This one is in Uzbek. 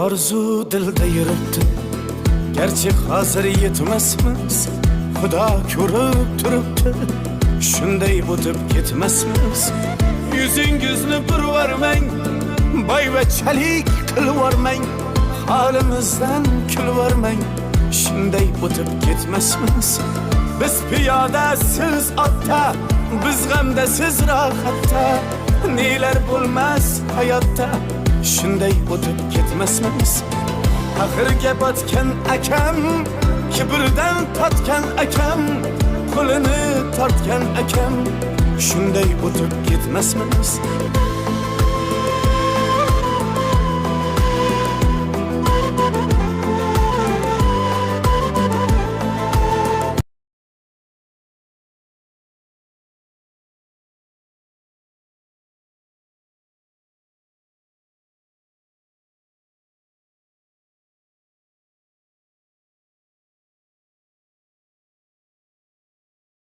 Arzu dilda yuribdi, gerçi hazır yetmesmiz. Xudo ko'rib turibdi, shunday o'tib ketmasmiz. Yuzingizni burvarmang, boyvachalik qilvormang, holimizdan kulvormang, shunday o'tib ketmasmiz. Biz piyoda, siz otda, biz g'amda, siz rohatda, nelar bo'lmas hayotda, shunday o'tib ketmasmiz. Axirga botgan akam, kibrdan totgan akam, qo'lini tortgan akam, shunday o'tib ketmasmiz.